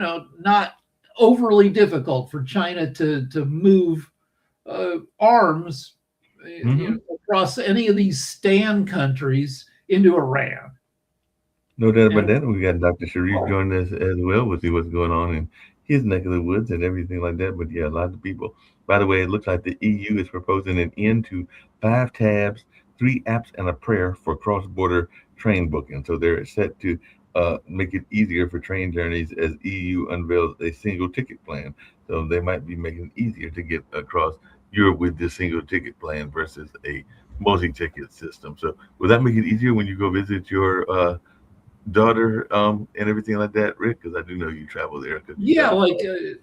not overly difficult for China to move arms Mm-hmm. across any of these stand countries into Iran. No doubt about And that. We got Dr. Sharif joining us as well. We'll see what's going on in his neck of the woods and everything like that. But yeah, a lot of people. By the way, it looks like the EU is proposing an end to 5 tabs, 3 apps, and a prayer for cross-border train booking. So they're set to make it easier for train journeys as EU unveils a single ticket plan. So they might be making it easier to get across Europe with this single ticket plan versus a multi-ticket system. So will that make it easier when you go visit your daughter and everything like that, Rick? Because I do know you travel there because you yeah, got a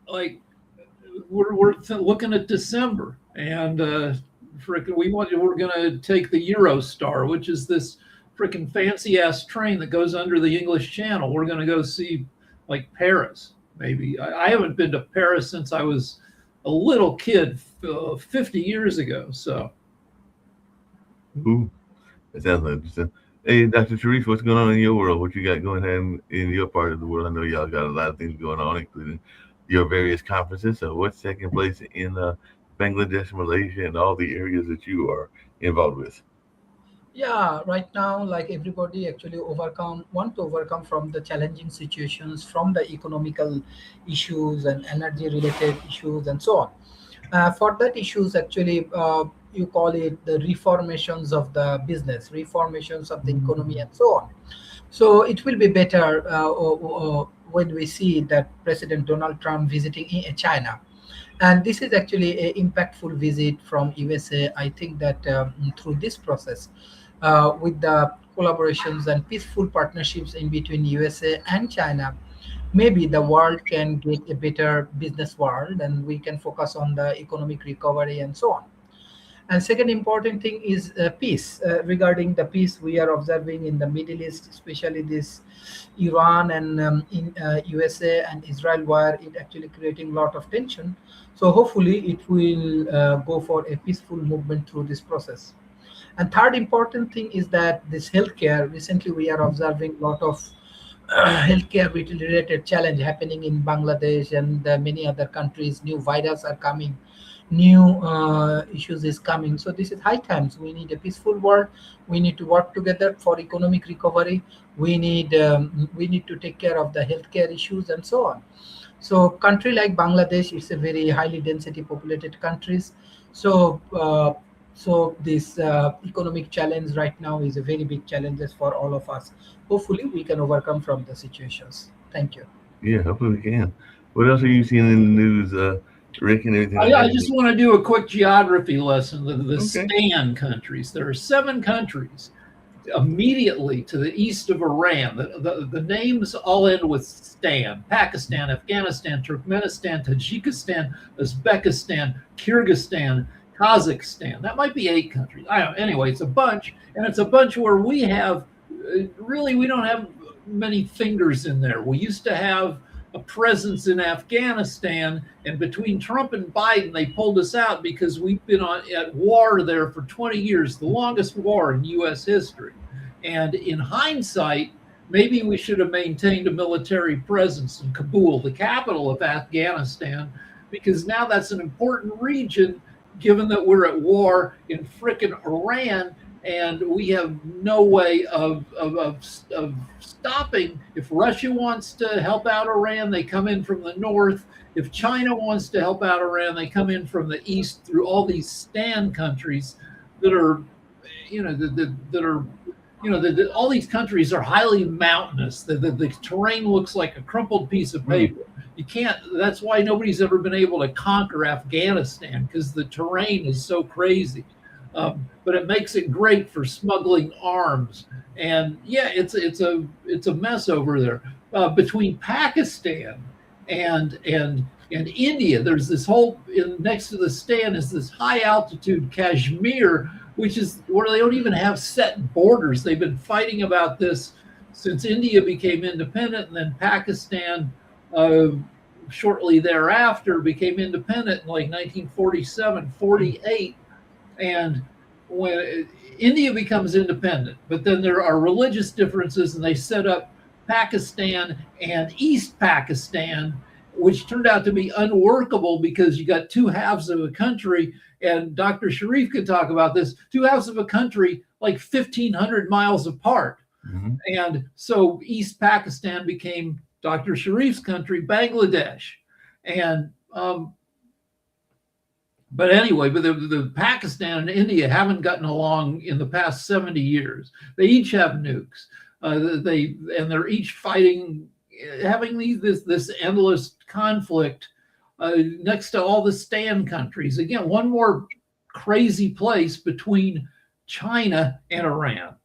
like we're looking at December, and we're going to take the Eurostar, which is this freaking fancy ass train that goes under the English Channel. We're going to go see like Paris. Maybe I haven't been to Paris since I was a little kid 50 years ago. So ooh, that sounds interesting. Hey, Dr. Sharif, what's going on in your world? What you got going on in your part of the world? I know y'all got a lot of things going on, including your various conferences. So, what's taking place in Bangladesh, Malaysia, and all the areas that you are involved with? Yeah, right now, like everybody actually want to overcome from the challenging situations, from the economical issues and energy related issues and so on. For that issues, actually, you call it the reformations of the business, reformations of the economy, and so on. So it will be better when we see that President Donald Trump visiting China, and this is actually a impactful visit from USA. I think that through this process, with the collaborations and peaceful partnerships in between USA and China, maybe the world can get a better business world, and we can focus on the economic recovery and so on. And second important thing is peace. Regarding the peace we are observing in the Middle East, especially this Iran and in USA and Israel, where it actually creating a lot of tension. So hopefully it will go for a peaceful movement through this process. And third important thing is that this healthcare. Recently, we are observing a lot of healthcare related challenge happening in Bangladesh and many other countries. New virus are coming, new issues is coming. So this is high times. We need a peaceful world. We need to work together for economic recovery. We need to take care of the healthcare issues and so on. So country like Bangladesh is a very highly density populated countries. So this economic challenge right now is a very big challenges for all of us. Hopefully we can overcome from the situations. Thank you. Yeah, hopefully we can. What else are you seeing in the news, Rick, and everything like I that? just want to do a quick geography lesson. The Okay. STAN countries. There are 7 countries immediately to the east of Iran. The names all end with Stan: Pakistan, Afghanistan, Turkmenistan, Tajikistan, Uzbekistan, Kyrgyzstan, Kazakhstan. That might be 8 countries. I don't know. Anyway, it's a bunch, and it's a bunch where we have really we don't have many fingers in there. We used to have a presence in Afghanistan, and between Trump and Biden, they pulled us out because we've been at war there for 20 years, the longest war in U.S. history. And in hindsight, maybe we should have maintained a military presence in Kabul, the capital of Afghanistan, because now that's an important region given that we're at war in frickin' Iran, and we have no way of stopping. If Russia wants to help out Iran, they come in from the north. If China wants to help out Iran, they come in from the east through all these stand countries that are, that are, all these countries are highly mountainous. The terrain looks like a crumpled piece of Mm. paper. You can't. That's why nobody's ever been able to conquer Afghanistan, because the terrain is so crazy. But it makes it great for smuggling arms. And yeah, it's a mess over there. Between Pakistan and India, there's this whole next to the stand is this high altitude Kashmir, which is where they don't even have set borders. They've been fighting about this since India became independent, and then Pakistan uh, shortly thereafter became independent in like 1947, 48. And when India becomes independent, but then there are religious differences, and they set up Pakistan and East Pakistan, which turned out to be unworkable because you got two halves of a country, and Dr. Sharif could talk about this, two halves of a country like 1,500 miles apart. Mhm. And so East Pakistan became Dr. Sharif's country, Bangladesh. And but anyway, the Pakistan and India haven't gotten along in the past 70 years. They each have nukes. They're each fighting, having this endless conflict next to all the Stan countries. Again, one more crazy place between China and Iran.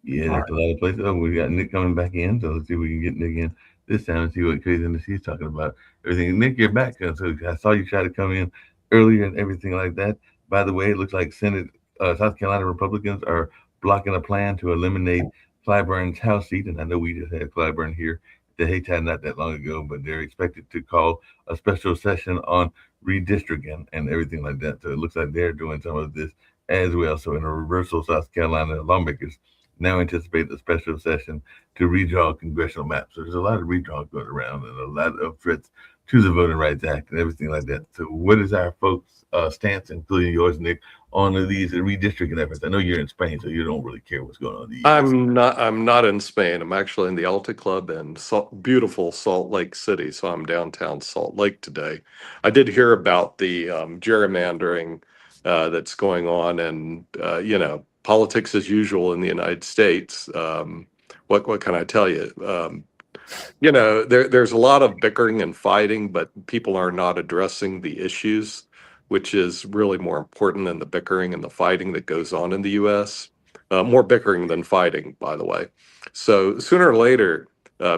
Yeah, there's a lot of places. Oh, we got Nick coming back in, so let's see if we can get Nick in this time and see what craziness he's talking about. Everything. Nick, you're back. So I saw you try to come in earlier and everything like that. By the way, it looks like South Carolina Republicans are blocking a plan to eliminate Clyburn's House seat, and I know we just had Clyburn here at the Haytide not that long ago, but they're expected to call a special session on redistricting and everything like that. So it looks like they're doing some of this as well. So in a reversal, South Carolina lawmakers now anticipate a special session to redraw congressional maps. So there's a lot of redraw going around and a lot of threats to the Voting Rights Act and everything like that. So what is our folks' stance, including yours, Nick, on these redistricting efforts? I know you're in Spain, so you don't really care what's going on in the US. I'm not in Spain. I'm actually in the Alta Club in beautiful Salt Lake City. So I'm downtown Salt Lake today. I did hear about the gerrymandering that's going on, and politics as usual in the United States. What can I tell you? There's a lot of bickering and fighting, but people are not addressing the issues, which is really more important than the bickering and the fighting that goes on in the U.S. More bickering than fighting, by the way. So sooner or later,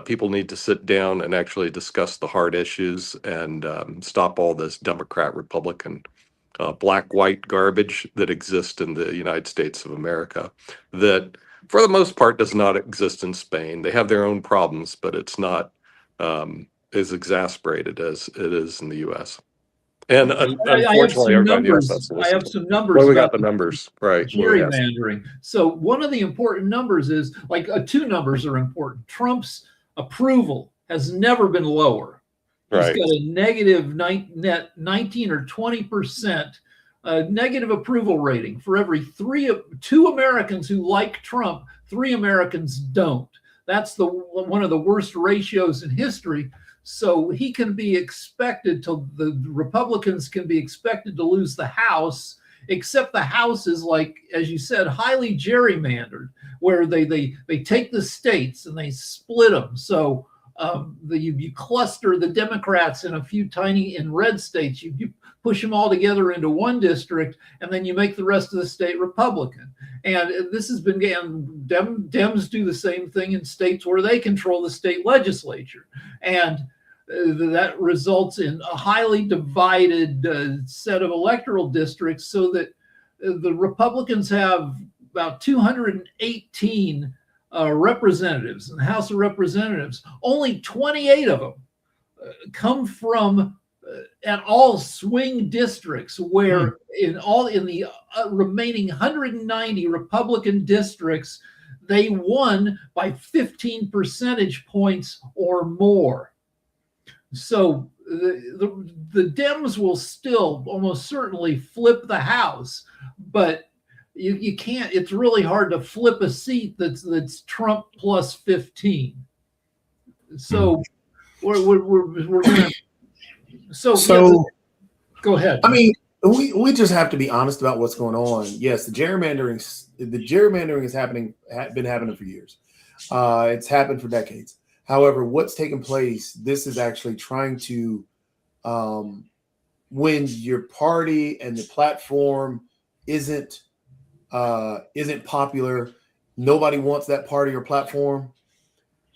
people need to sit down and actually discuss the hard issues and stop all this Democrat-Republican black-white garbage that exists in the United States of America that, for the most part, does not exist in Spain. They have their own problems, but it's not as exasperated as it is in the U.S. And unfortunately, everybody in the U.S. has to I listen have to some it. numbers. Well, we got about the numbers, right? What we have. gerrymandering. So one of the important numbers is two numbers are important. Trump's approval has never been lower. Right. He's got a negative net 19 or 20% negative approval rating. For every two Americans who like Trump, 3 Americans don't. That's one of the worst ratios in history. So he can be expected the Republicans can be expected to lose the House, except the House is, like, as you said, highly gerrymandered, where they take the states and they split them. So you cluster the Democrats in a few in red states. You push them all together into one district, and then you make the rest of the state Republican. And this has been, Dems do the same thing in states where they control the state legislature. And that results in a highly divided set of electoral districts, so that the Republicans have about 218 representatives in the House of Representatives. Only 28 of them come from at all swing districts, where in the remaining 190 Republican districts, they won by 15 percentage points or more. So the Dems will still almost certainly flip the House, but you can't. It's really hard to flip a seat that's Trump plus 15. So we're gonna. So yeah, go ahead. I mean, we just have to be honest about what's going on. Yes, the gerrymandering is been happening for years. It's happened for decades. However, what's taken place, this is actually trying to, when your party and the platform isn't popular, nobody wants that party or platform,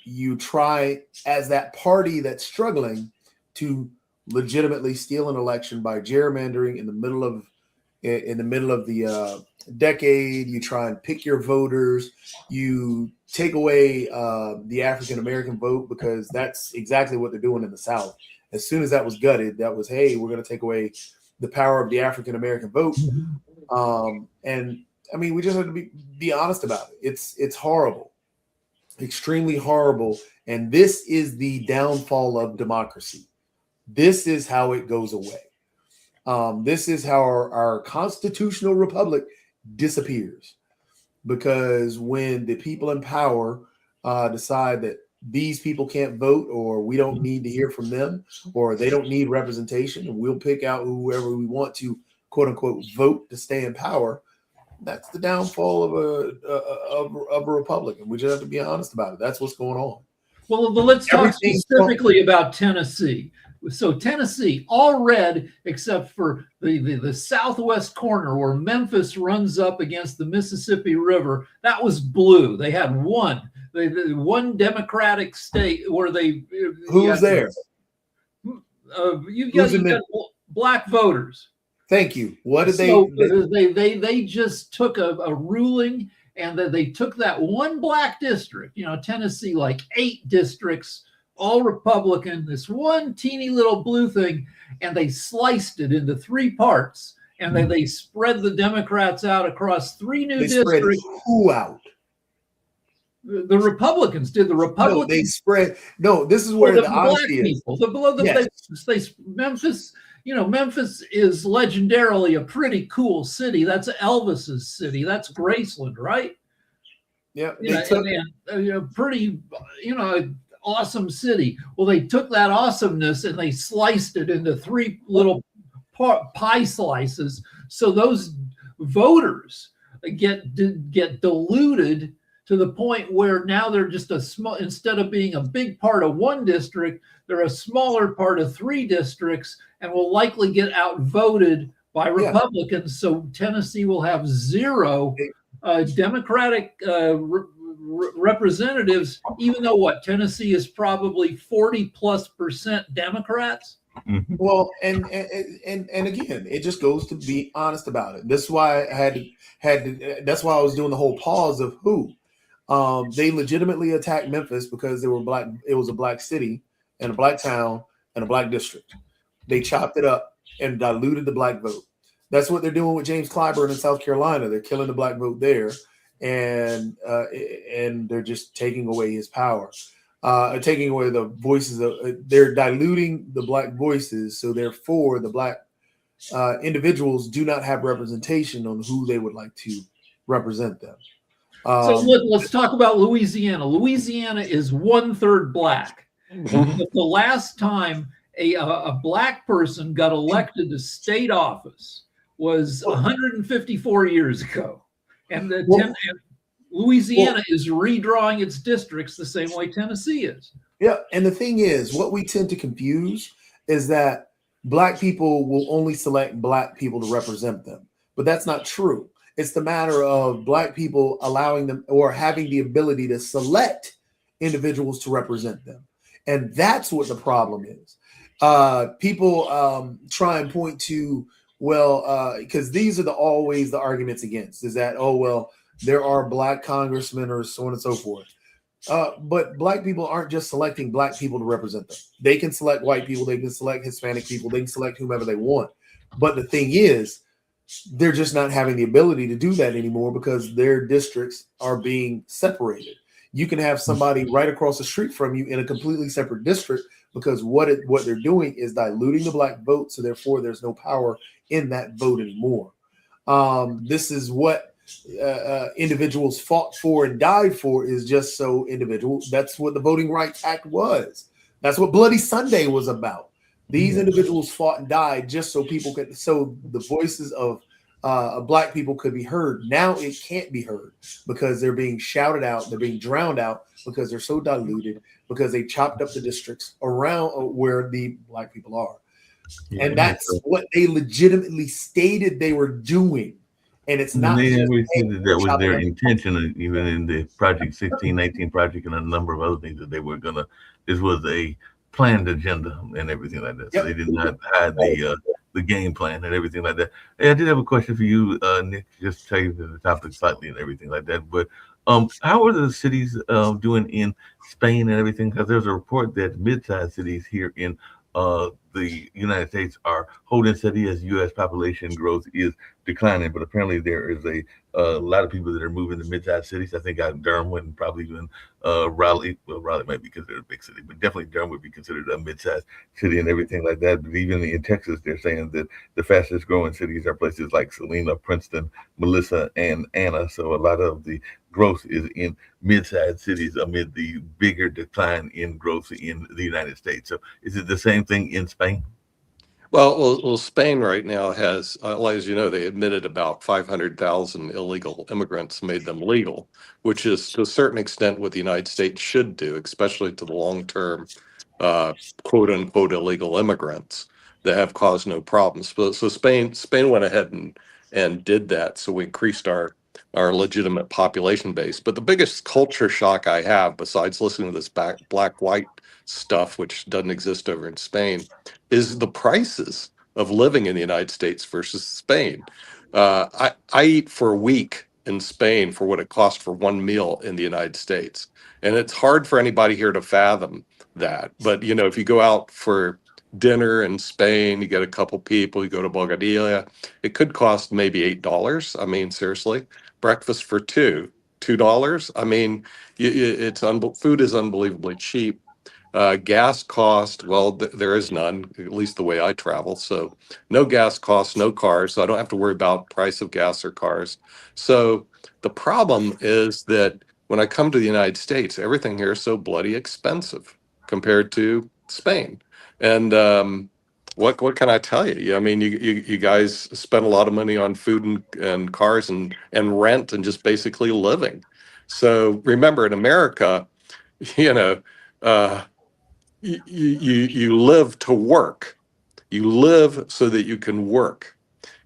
you try, as that party that's struggling, to legitimately steal an election by gerrymandering in the middle of the decade. You try and pick your voters. You take away the African American vote, because that's exactly what they're doing in the South. As soon as that was gutted, that was, hey, we're going to take away the power of the African American vote. And I mean, we just have to be honest about it. It's horrible. extremely horrible. And this is the downfall of democracy. This is how it goes away. This is how our constitutional republic disappears, because when the people in power decide that these people can't vote, or we don't need to hear from them, or they don't need representation, and we'll pick out whoever we want to, quote unquote, vote to stay in power, that's the downfall of a republic. And we just have to be honest about it. That's what's going on. Well, let's talk Everything specifically about Tennessee. So Tennessee, all red except for the southwest corner where Memphis runs up against the Mississippi River. That was blue. They had one Democratic state where they. Who's there? You got black voters. Thank you. What did they just took a ruling, and they took that one black district, Tennessee, like 8 districts, all Republican, this one teeny little blue thing, and they sliced it into 3 parts, and then they spread the Democrats out across 3 new districts. Who out? The Republicans did. The Republicans. No, they spread. No, this is where the honesty is. Yes. Memphis. Memphis is legendarily a pretty cool city. That's Elvis's city. That's Graceland, right? Yeah. Pretty, awesome city. Well, they took that awesomeness and they sliced it into 3 little pie slices. So those voters get diluted to the point where now they're just a small, instead of being a big part of 1 district, they're a smaller part of 3 districts, and will likely get outvoted by Republicans. So Tennessee will have 0 Democratic representatives, even though Tennessee is probably 40+% Democrats. Mm-hmm. Well, and again, it just goes to be honest about it. That's why I that's why I was doing the whole pause of who. They legitimately attacked Memphis because they were black. It was a black city and a black town and a black district. They chopped it up and diluted the black vote. That's what they're doing with James Clyburn in South Carolina. They're killing the black vote there, and they're just taking away his power, taking away the voices of. They're diluting the black voices, so therefore the black individuals do not have representation on who they would like to represent them. So let's talk about Louisiana. Louisiana is 1/3 black. The last time a black person got elected to state office was 154 years ago, and Louisiana is redrawing its districts the same way Tennessee is. Yeah, and the thing is, what we tend to confuse is that black people will only select black people to represent them, but that's not true. It's the matter of black people allowing them or having the ability to select individuals to represent them. And that's what the problem is. People try and point to, because these are always the arguments against, is that, there are black congressmen or so on and so forth. But black people aren't just selecting black people to represent them. They can select white people. They can select Hispanic people. They can select whomever they want. But the thing is, they're just not having the ability to do that anymore because their districts are being separated. You can have somebody right across the street from you in a completely separate district because what they're doing is diluting the black vote. So therefore, there's no power in that vote anymore. This is what individuals fought for and died for, is just so individuals. That's what the Voting Rights Act was. That's what Bloody Sunday was about. These individuals fought and died just so the voices of black people could be heard. Now it can't be heard because they're being shouted out. They're being drowned out because they're so diluted, because they chopped up the districts around where the black people are. Yeah, and that's what they legitimately stated they were doing. And it's not. They always said that was their intention, even in the Project 1619 project and a number of other things that they were gonna. This was a planned agenda and everything like that. So they did not hide the game plan and everything like that. Hey, I did have a question for you, Nick. Just to change the topic slightly and everything like that. But how are the cities doing in Spain and everything? Because there's a report that mid-sized cities here in the United States are holding steady as U.S. population growth is declining. But apparently there is a lot of people that are moving to mid-sized cities. I think out in Durham and probably even Raleigh. Well, Raleigh might be considered a big city, but definitely Durham would be considered a mid-sized city and everything like that. But even in Texas, they're saying that the fastest growing cities are places like Salina, Princeton, Melissa, and Anna. So a lot of the growth is in mid-sized cities amid the bigger decline in growth in the United States. So is it the same thing in Spain? Well, Spain right now has, as you know, they admitted about 500,000 illegal immigrants, made them legal, which is to a certain extent what the United States should do, especially to the long-term, quote unquote, illegal immigrants that have caused no problems. So Spain went ahead and did that. So we increased our legitimate population base. But the biggest culture shock I have, besides listening to this black-white stuff, which doesn't exist over in Spain, is the prices of living in the United States versus Spain. I eat for a week in Spain for what it costs for one meal in the United States. And it's hard for anybody here to fathom that. But, you know, if you go out for dinner in Spain, you get a couple people, you go to Bobadilla, it could cost maybe $8. I mean, seriously, breakfast for $2. I mean, food is unbelievably cheap. Gas cost, well, there is none, at least the way I travel. So no gas costs, no cars. So I don't have to worry about price of gas or cars. So the problem is that when I come to the United States, everything here is so bloody expensive compared to Spain. And what can I tell you? I mean, you guys spend a lot of money on food and cars and rent and just basically living. So remember, in America, you know, you live to work. You live so that you can work.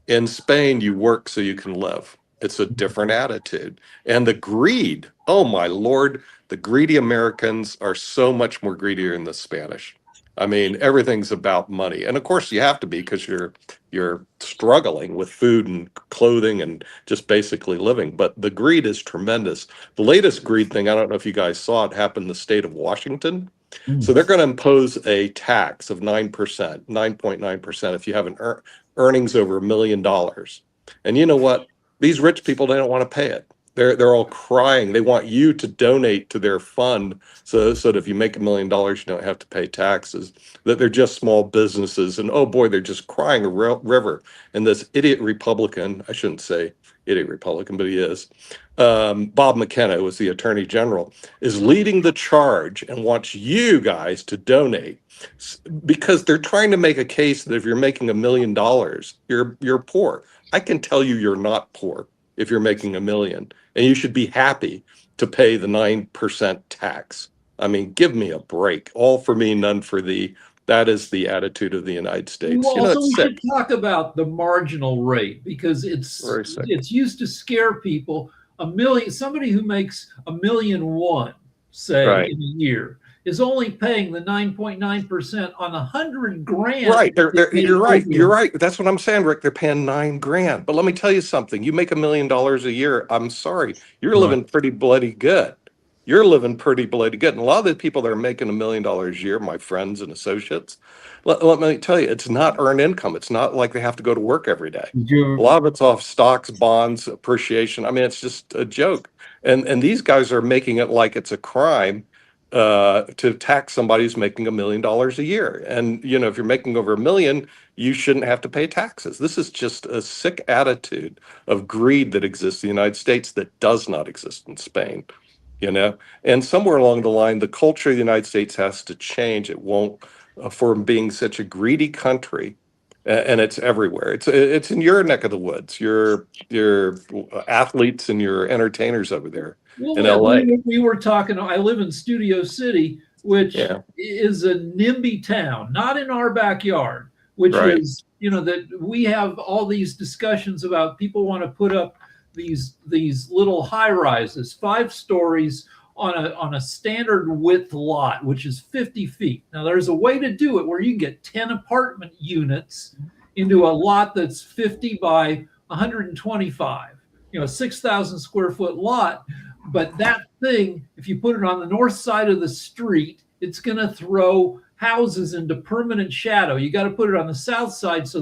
In Spain, you work so you can live. It's a different attitude. And the greed, oh my Lord, the greedy Americans are so much more greedier than the Spanish. I mean, everything's about money. And of course you have to be, because you're struggling with food and clothing and just basically living. But the greed is tremendous. The latest greed thing, I don't know if you guys saw it, happened in the state of Washington. So they're going to impose a tax of 9%, 9.9% if you have earnings over $1 million. And you know what? These rich people, they don't want to pay it. They're all crying. They want you to donate to their fund so that if you make $1 million, you don't have to pay taxes. That they're just small businesses. And oh boy, they're just crying a river. And this idiot Republican, I shouldn't say idiot Republican, but he is, Bob McKenna, who was the Attorney General, is leading the charge and wants you guys to donate, because they're trying to make a case that if you're making $1 million, you're poor. I can tell you you're not poor if you're making $1 million, and you should be happy to pay the 9% tax. I mean, give me a break. All for me, none for thee. That is the attitude of the United States. Well, You know, so it's we sick. should talk about the marginal rate, because Very sick. it's used to scare people. Somebody who makes $1.1 million, say, Right. in a year, is only paying the 9.9% on $100 grand. Right. You're right. You're right. That's what I'm saying, Rick. They're paying $9 grand. But let me tell you something. You make $1 million a year. I'm sorry. You're living pretty bloody good. You're living pretty bloody good. And a lot of the people that are making $1 million a year, my friends and associates, let me tell you, it's not earned income. It's not like they have to go to work every day. A lot of it's off stocks, bonds, appreciation. I mean, it's just a joke. And these guys are making it like it's a crime to tax somebody who's making $1 million a year. And, you know, if you're making over $1 million, you shouldn't have to pay taxes. This is just a sick attitude of greed that exists in the United States that does not exist in Spain, you know. And somewhere along the line, the culture of the United States has to change. It won't, from being such a greedy country, and it's everywhere. It's in your neck of the woods. Your athletes and your entertainers over there. Well, in LA. we were talking, I live in Studio City, which is a NIMBY town, not in our backyard, which Right. is, you know, that we have all these discussions about people want to put up these little high rises, 5 stories on a standard width lot, which is 50 feet. Now there's a way to do it where you can get 10 apartment units into a lot that's 50 by 125, you know, 6,000 square foot lot. But that thing, if you put it on the north side of the street, it's going to throw houses into permanent shadow. You got to put it on the south side so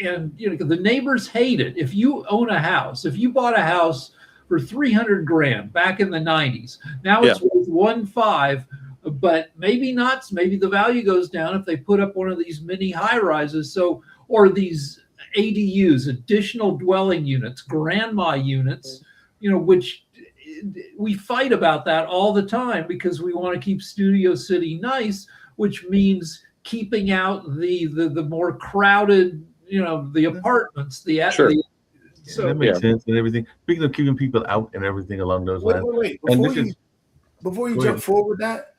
and the neighbors hate it. If you own a house, if you bought a house for 300 grand back in the 90s, now it's worth 1.5, but maybe not. Maybe the value goes down if they put up one of these mini high rises. So, or these ADUs, additional dwelling units, grandma units, which we fight about that all the time because we want to keep Studio City nice, which means keeping out the more crowded, the apartments, Sure. So that makes sense and everything. Speaking of keeping people out and everything along those lines. Wait. Before you Go jump ahead. forward, that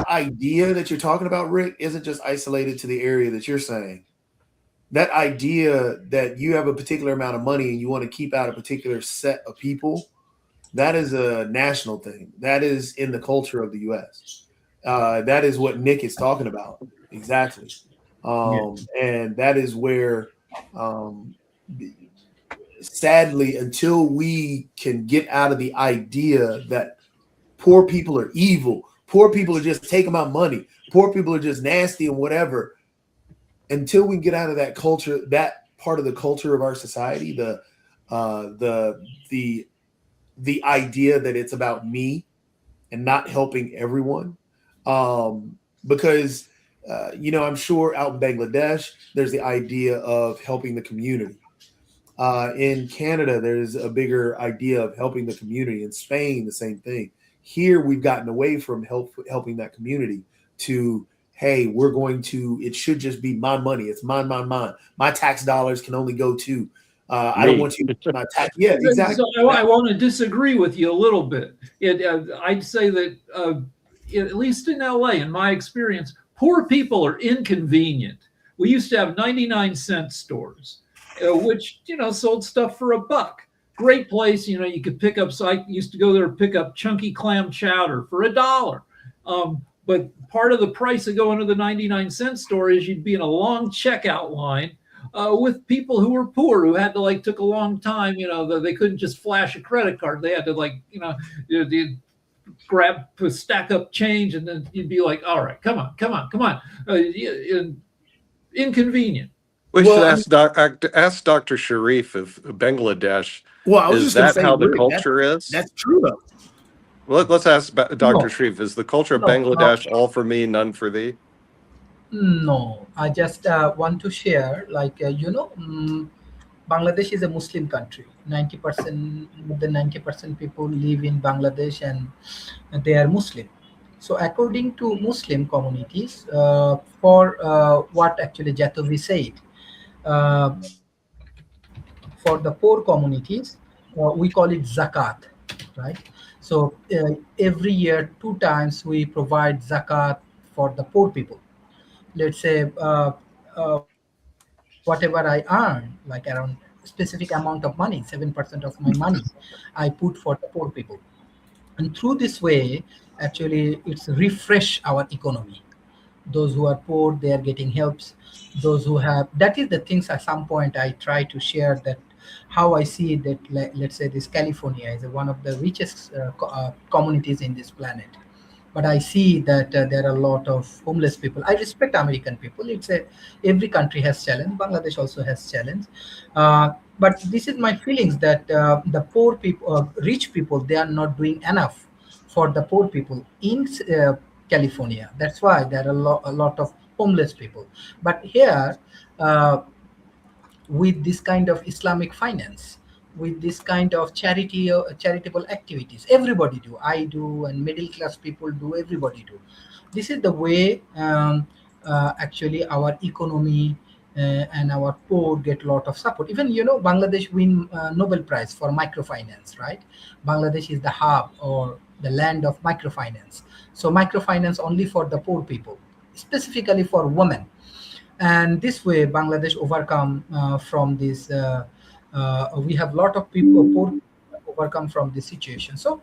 idea that you're talking about, Rick, isn't just isolated to the area that you're saying. That idea that you have a particular amount of money and you want to keep out a particular set of people, that is a national thing. That is in the culture of the U.S. That is what Nick is talking about. Exactly. And that is where, sadly, until we can get out of the idea that poor people are evil, poor people are just taking my money, poor people are just nasty and whatever, until we get out of that culture, that part of the culture of our society, the idea that it's about me and not helping everyone, because I'm sure out in Bangladesh there's the idea of helping the community. In Canada there's a bigger idea of helping the community. In Spain the same thing. Here we've gotten away from helping that community to, hey, it should just be my money. It's mine. My tax dollars can only go to, I don't want you to my tax. Yeah, exactly. So I want to disagree with you a little bit. I'd say that at least in LA, in my experience, poor people are inconvenient. We used to have 99-cent stores, which, sold stuff for $1. Great place. You could pick up, so I used to go there and pick up chunky clam chowder for $1. But part of the price of going to the 99-cent store is you'd be in a long checkout line with people who were poor, who had to took a long time. They couldn't just flash a credit card. They had to stack up change, and then you'd be like, all right, come on. Inconvenient. We should ask Dr. Sharif of Bangladesh. Well, I was is just gonna that say, how the Rick, culture is? That's true though. Well, let's ask Dr. Sharif. Is the culture of No, Bangladesh all for me, none for thee? No, I just want to share, Bangladesh is a Muslim country. 90%, more than 90% people live in Bangladesh and they are Muslim. So according to Muslim communities, for what actually Jatovi said, for the poor communities, we call it zakat, right? So every year, 2 times we provide zakat for the poor people. Let's say whatever I earn, like around specific amount of money, 7% of my money, I put for the poor people. And through this way, actually, it's refresh our economy. Those who are poor, they are getting helps. Those who have, that is the things at some point I try to share, that how I see that, let's say this California is one of the richest communities in this planet. But I see that there are a lot of homeless people. I respect American people. Every country has challenge. Bangladesh also has challenge. But this is my feelings that the poor people, rich people, they are not doing enough for the poor people in California. That's why there are a lot of homeless people. But here, with this kind of Islamic finance, with this kind of charitable activities, everybody do. I do, and middle class people do. Everybody do. This is the way actually our economy and our poor get a lot of support. Even Bangladesh win Nobel Prize for microfinance, right? Bangladesh is the hub or the land of microfinance. So microfinance only for the poor people, specifically for women. And this way, Bangladesh overcome from this. We have a lot of people poor overcome from this situation. So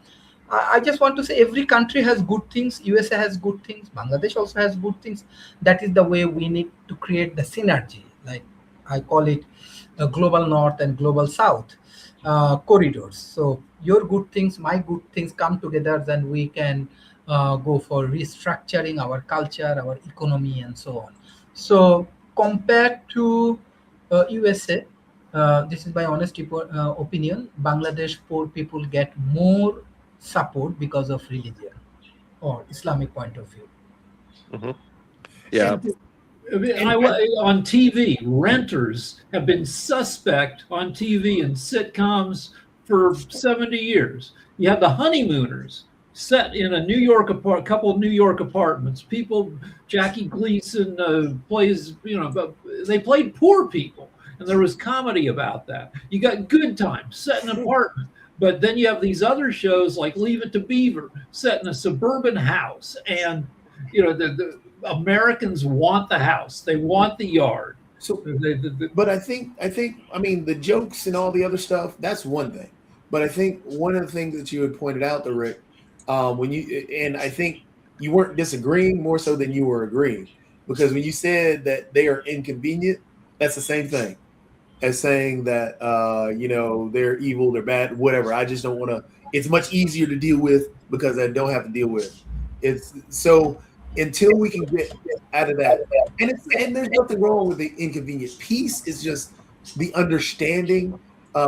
I just want to say every country has good things. USA has good things. Bangladesh also has good things. That is the way we need to create the synergy. Like I call it the global north and global south corridors. So your good things, my good things come together, then we can go for restructuring our culture, our economy, and so on. So compared to USA, this is my honest opinion. Bangladesh poor people get more support because of religion or Islamic point of view. Yeah. On TV, renters have been suspect on TV and sitcoms for 70 years. You have The Honeymooners set in a couple of New York apartments. Jackie Gleason plays, they played poor people, and there was comedy about that. You got Good Times set in an apartment. But then you have these other shows like Leave It to Beaver set in a suburban house, and the Americans want the house. They want the yard. So, but I think, I mean, the jokes and all the other stuff, that's one thing. But I think one of the things that you had pointed out, though, Rick, and I think you weren't disagreeing more so than you were agreeing, because when you said that they are inconvenient, that's the same thing as saying that, they're evil, they're bad, whatever. I just don't want to. It's much easier to deal with because I don't have to deal with. It's so. Until we can get out of that, and there's nothing wrong with the inconvenient piece. It's just the understanding,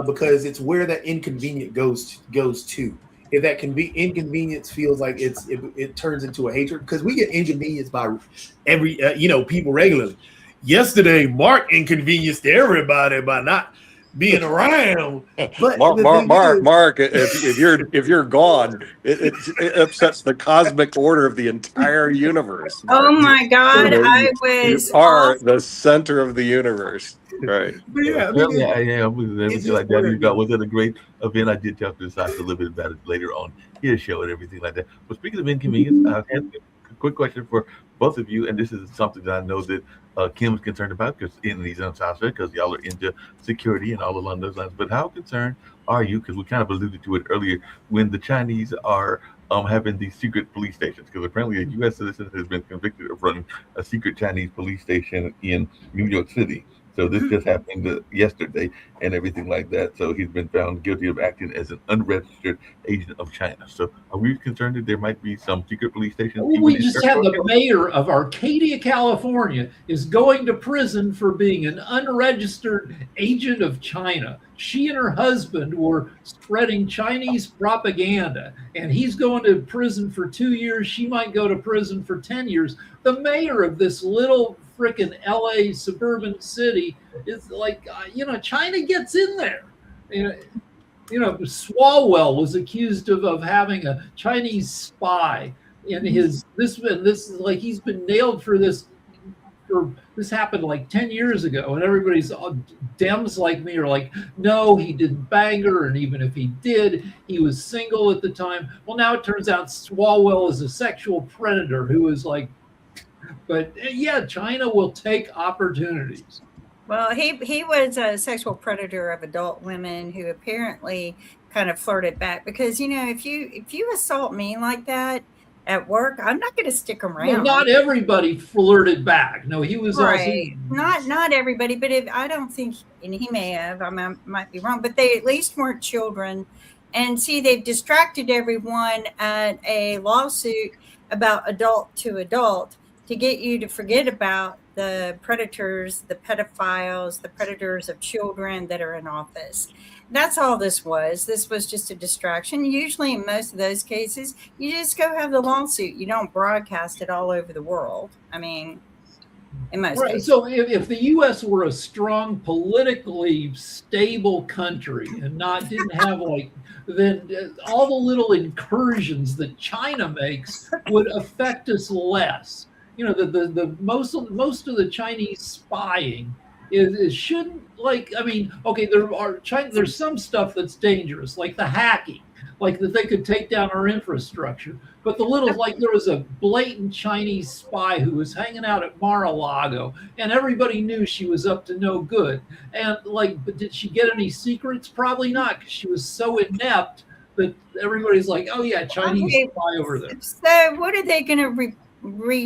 because it's where that inconvenient goes to. If that inconvenience feels like it turns into a hatred, because we get inconvenienced by every people regularly. Yesterday, Mark inconvenienced everybody by not being around. But Mark, if you're gone, it upsets the cosmic order of the entire universe. Mark. Oh my God, you are the center of the universe, right? But yeah, everything like that. Was it a great event? I did talk to Sasha a little bit about it later on his show and everything like that. But speaking of inconvenience, I have a quick question for both of you, and this is something that I know that Kim's concerned about, because he's on Sasha, because y'all are into security and all along those lines. But how concerned are you? Because we kind of alluded to it earlier, when the Chinese are having these secret police stations, because apparently a U.S. citizen has been convicted of running a secret Chinese police station in New York City. So this just happened yesterday and everything like that. So he's been found guilty of acting as an unregistered agent of China. So are we concerned that there might be some secret police stations? We just had the mayor of Arcadia, California, is going to prison for being an unregistered agent of China. She and her husband were spreading Chinese propaganda, and he's going to prison for 2 years. She might go to prison for 10 years. The mayor of this little frickin' LA suburban city is like, China gets in there. Swalwell was accused of having a Chinese spy in this is like, he's been nailed for this. This happened like 10 years ago, and everybody's Dems like me are like, no, he didn't bang her, and even if he did, he was single at the time. Well, now it turns out Swalwell is a sexual predator who is like, but yeah, China will take opportunities. Well, he was a sexual predator of adult women who apparently kind of flirted back, because if you assault me like that at work, I'm not going to stick around. Well, not everybody flirted back. No, he was right. Not everybody, but I don't think, and he may have. I might be wrong, but they at least weren't children. And see, they've distracted everyone at a lawsuit about adult to adult to get you to forget about the predators, the pedophiles, the predators of children that are in office. That's all this was. This was just a distraction. Usually in most of those cases, you just go have the lawsuit. You don't broadcast it all over the world. I mean, in most cases. So if the U.S. were a strong, politically stable country and didn't have then all the little incursions that China makes would affect us less. The most of the Chinese spying is shouldn't, there's some stuff that's dangerous, like the hacking, like that they could take down our infrastructure. But the little, there was a blatant Chinese spy who was hanging out at Mar-a-Lago, and everybody knew she was up to no good. And but did she get any secrets? Probably not, because she was so inept that everybody's like, oh yeah, Chinese spy over there. So what are they going to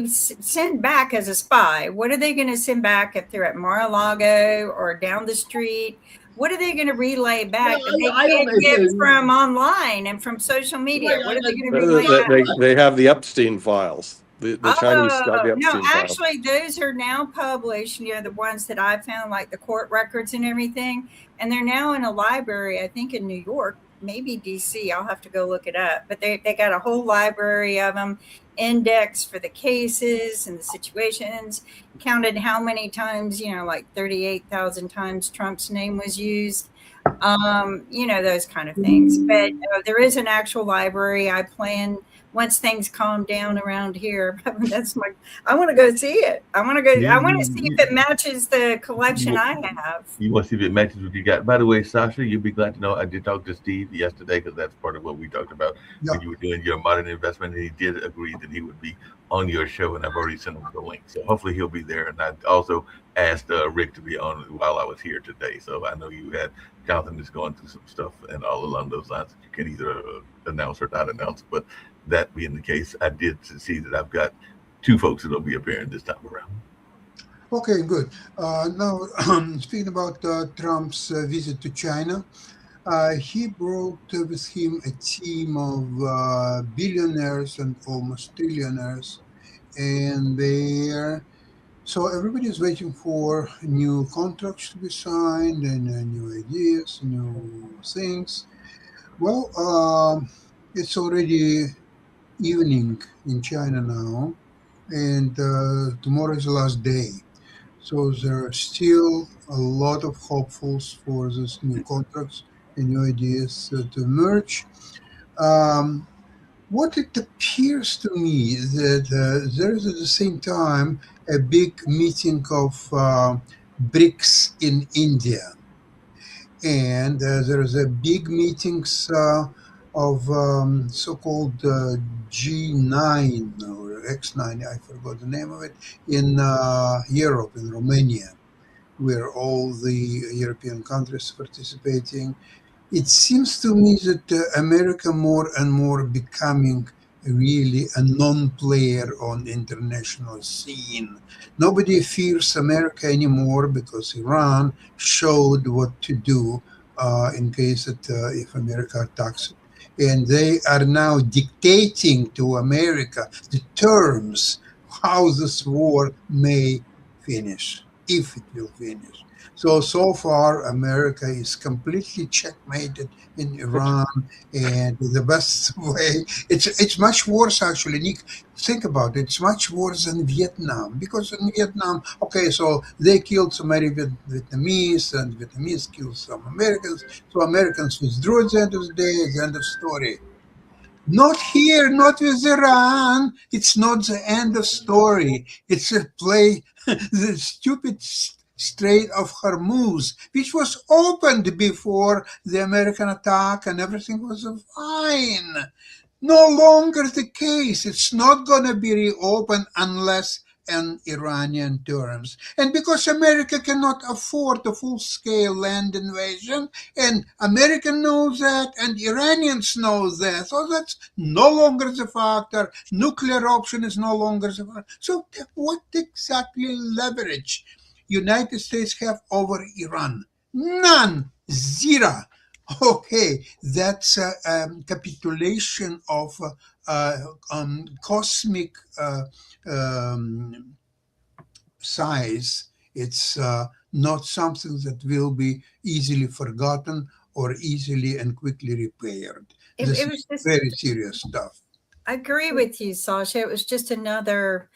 send back as a spy? What are they going to send back if they're at Mar-a-Lago or down the street what are they going to relay back No, that they I don't can't get know. from online and from social media? Right, What are they going to I- relay They, back? they have the Epstein files. The Chinese got the Oh, no, Epstein files. actually, those are now published, the ones that I found, like the court records and everything. And they're now in a library, I think in New York, maybe DC. I'll have to go look it up. But they got a whole library of them, index for the cases and the situations, counted how many times, like 38,000 times Trump's name was used. Those kind of things. But there is an actual library. I plan, once things calm down around here, I want to go see it. I want to see if it matches the collection I have. You want to see if it matches what you got. By the way, Sasha, you'll be glad to know I did talk to Steve yesterday, because that's part of what we talked about when you were doing your modern investment, and he did agree that he would be on your show, and I've already sent him the link. So hopefully he'll be there. And I also asked Rick to be on while I was here today. So I know you had Jonathan is going through some stuff and all along those lines that you can either announce or not announce. But that being the case, I did see that I've got 2 folks that'll be appearing this time around. Okay, good. Now, speaking about Trump's visit to China, he brought with him a team of billionaires and almost trillionaires, and so everybody is waiting for new contracts to be signed and new ideas, new things. Well, it's already evening in China now, and tomorrow is the last day. So there are still a lot of hopefuls for these new contracts and new ideas to emerge. What it appears to me is that there is at the same time a big meeting of BRICS in India. And there is a big meetings of so-called G9 or X9, I forgot the name of it, in Europe, in Romania, where all the European countries are participating. It seems to me that America more and more becoming really a non-player on the international scene. Nobody fears America anymore because Iran showed what to do in case that if America attacks it. And they are now dictating to America the terms how this war may finish, if it will finish. So far, America is completely checkmated in Iran, and the best way, it's much worse actually, Nick. Think about it, it's much worse than Vietnam, because in Vietnam, okay, so they killed some Vietnamese, and Vietnamese killed some Americans, so Americans withdrew at the end of the day, at the end of story. Not here, not with Iran. It's not the end of story. It's a play, the stupid Strait of Hormuz, which was opened before the American attack and everything was fine. No longer the case. It's not going to be reopened unless on Iranian terms. And because America cannot afford a full-scale land invasion, and America knows that, and Iranians know that, so that's no longer the factor. Nuclear option is no longer the factor. So what exactly leverage United States have over Iran? None. Zero. Okay, that's a capitulation of cosmic size. It's not something that will be easily forgotten or easily and quickly repaired. This is just very serious stuff. I agree with you, Sasha. It was just another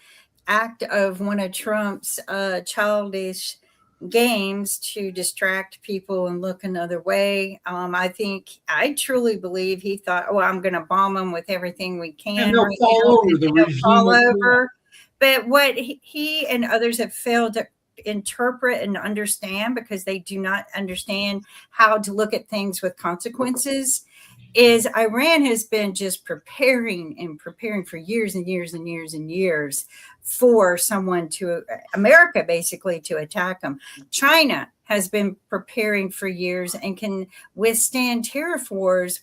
act of one of Trump's childish games to distract people and look another way. I truly believe he thought, oh, I'm going to bomb them with everything we can. And they'll fall over the regime. Fall over. But what he and others have failed to interpret and understand, because they do not understand how to look at things with consequences, is Iran has been just preparing for years and years and years and years for someone to America basically to attack them. China has been preparing for years and can withstand tariff wars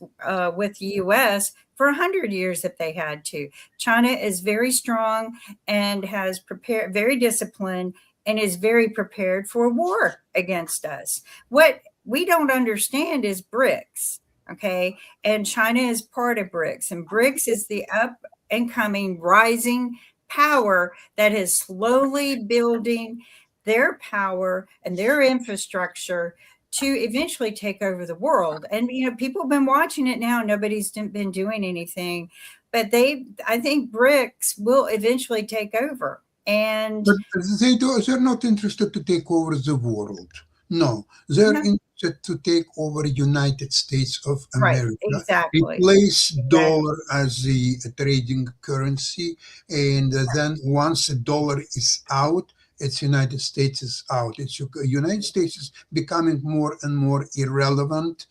with the U.S. for 100 years if they had to. China is very strong and has prepared, very disciplined, and is very prepared for war against us. What we don't understand is BRICS. Okay. And China is part of BRICS, and BRICS is the up and coming rising power that is slowly building their power and their infrastructure to eventually take over the world. And, people have been watching it now. Nobody's been doing anything, but I think BRICS will eventually take over. And But they're not interested to take over the world. No, they're interested to take over United States of America. Right, exactly. Replace dollar as the trading currency, and then once the dollar is out, it's United States is out. It's United States is becoming more and more irrelevant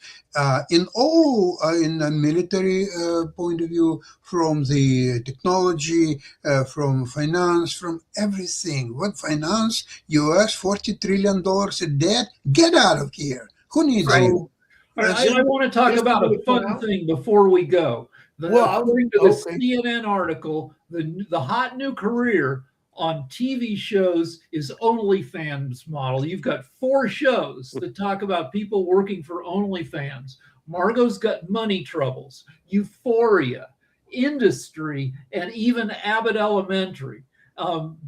in a military point of view, from the technology, from finance, from everything. What finance? U.S. $40 trillion in debt. Get out of here. Who needs you? I want to talk about a fun thing before we go. According to the CNN article, the hot new career on TV shows is OnlyFans model. You've got 4 shows that talk about people working for OnlyFans. Margot's Got Money Troubles, Euphoria, Industry, and even Abbott Elementary.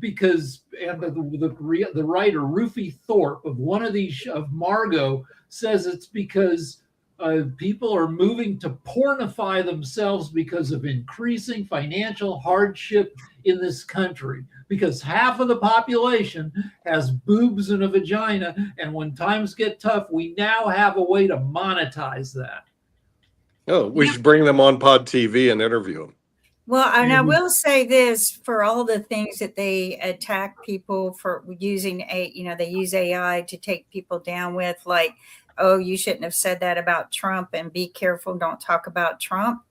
Because the writer Rufy Thorpe of one of these of Margot says it's because people are moving to pornify themselves because of increasing financial hardship in this country, because half of the population has boobs and a vagina, and when times get tough, we now have a way to monetize that. Oh, we should bring them on Pod TV and interview them. Well, and I will say this, for all the things that they attack people for using they use AI to take people down with, like, oh, you shouldn't have said that about Trump, and be careful, don't talk about Trump.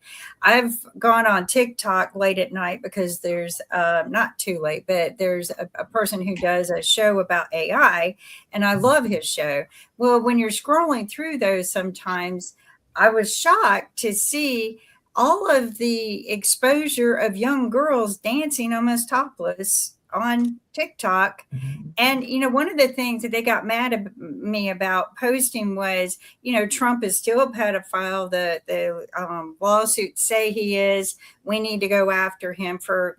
I've gone on TikTok late at night because there's not too late, but there's a person who does a show about AI, and I love his show. Well, when you're scrolling through those, sometimes I was shocked to see all of the exposure of young girls dancing almost topless on TikTok. And, one of the things that they got mad at me about posting was, Trump is still a pedophile. The lawsuits say he is. We need to go after him for,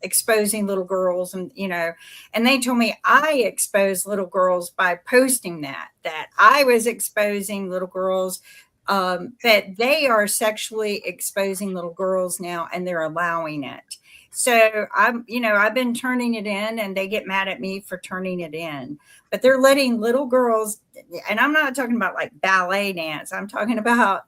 exposing little girls. And, and they told me I exposed little girls by posting that I was exposing little girls, that they are sexually exposing little girls now, and they're allowing it. So I've been turning it in, and they get mad at me for turning it in, but they're letting little girls, and I'm not talking about like ballet dance. I'm talking about,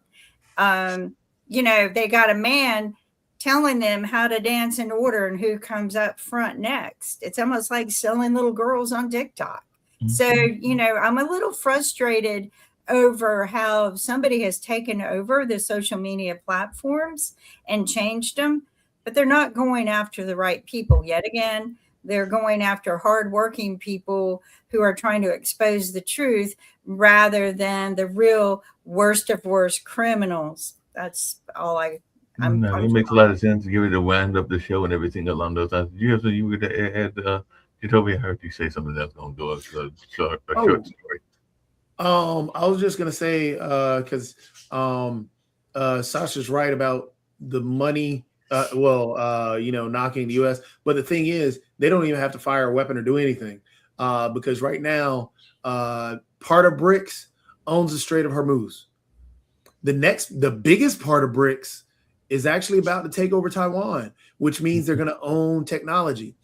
they got a man telling them how to dance in order and who comes up front next. It's almost like selling little girls on TikTok. So, I'm a little frustrated over how somebody has taken over the social media platforms and changed them, but they're not going after the right people. Yet again, they're going after hardworking people who are trying to expose the truth rather than the real worst of worst criminals. That's all it makes a lot of sense to give it a wind up the show and everything along those lines. Do you have something you would add? You told me I heard you say something that's going to go a short story. I was just gonna say because Sasha's right about the money. Knocking the U.S. But the thing is, they don't even have to fire a weapon or do anything because right now, part of BRICS owns the Strait of Hormuz. The biggest part of BRICS is actually about to take over Taiwan, which means they're going to own technology.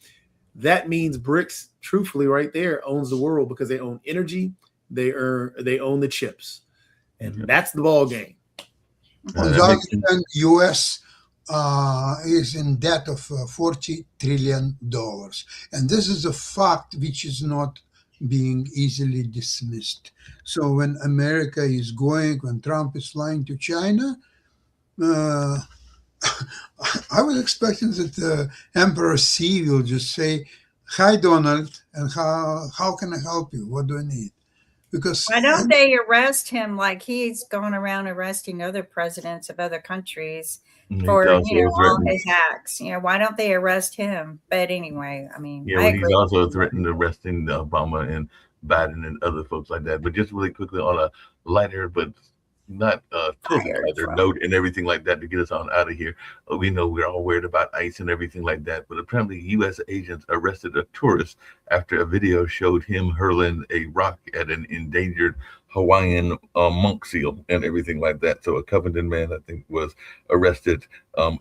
That means BRICS, truthfully, right there, owns the world because they own energy. They own the chips, and that's the ball game. On the other hand, U.S. Is in debt of $40 trillion, and this is a fact which is not being easily dismissed. So when when Trump is flying to China, I was expecting that Emperor Xi will just say, "Hi, Donald, and how can I help you? What do I need?" Because why don't they arrest him like he's gone around arresting other presidents of other countries for all his acts? Why don't they arrest him? But anyway, I mean, he's also threatened arresting Obama and Biden and other folks like that. But just really quickly on a lighter, but not totally Tired lighter from. note and everything like that to get us on out of here. We know we're all worried about ICE and everything like that, but apparently U.S. agents arrested a tourist after a video showed him hurling a rock at an endangered Hawaiian monk seal and everything like that. So a Covington man, I think, was arrested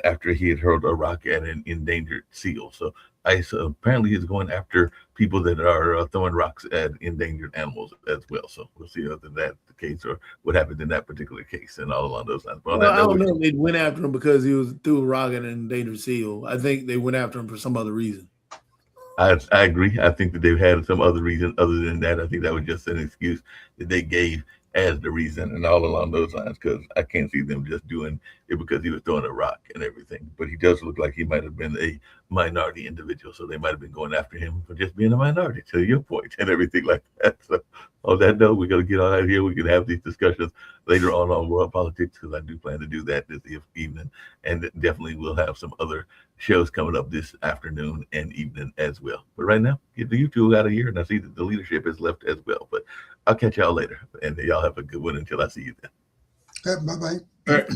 after he had hurled a rock at an endangered seal. So ICE apparently is going after people that are throwing rocks at endangered animals as well. So we'll see whether that's the case or what happened in that particular case and all along those lines. But on Well, that I note, don't know if they went after him because he was threw a rock at an endangered seal. I think they went after him for some other reason. I agree. I think that they've had some other reason other than that. I think that was just an excuse that they gave as the reason and all along those lines, because I can't see them just doing it because he was throwing a rock and everything. But he does look like he might have been a minority individual, so they might have been going after him for just being a minority, to your point, and everything like that. So on that note, we're going to get on out of here. We can have these discussions later on world politics, because I do plan to do that this evening, and definitely we'll have some other shows coming up this afternoon and evening as well. But right now, get the YouTube out of here, and I see that the leadership is left as well. But I'll catch y'all later, and y'all have a good one until I see you then. Bye-bye. All right.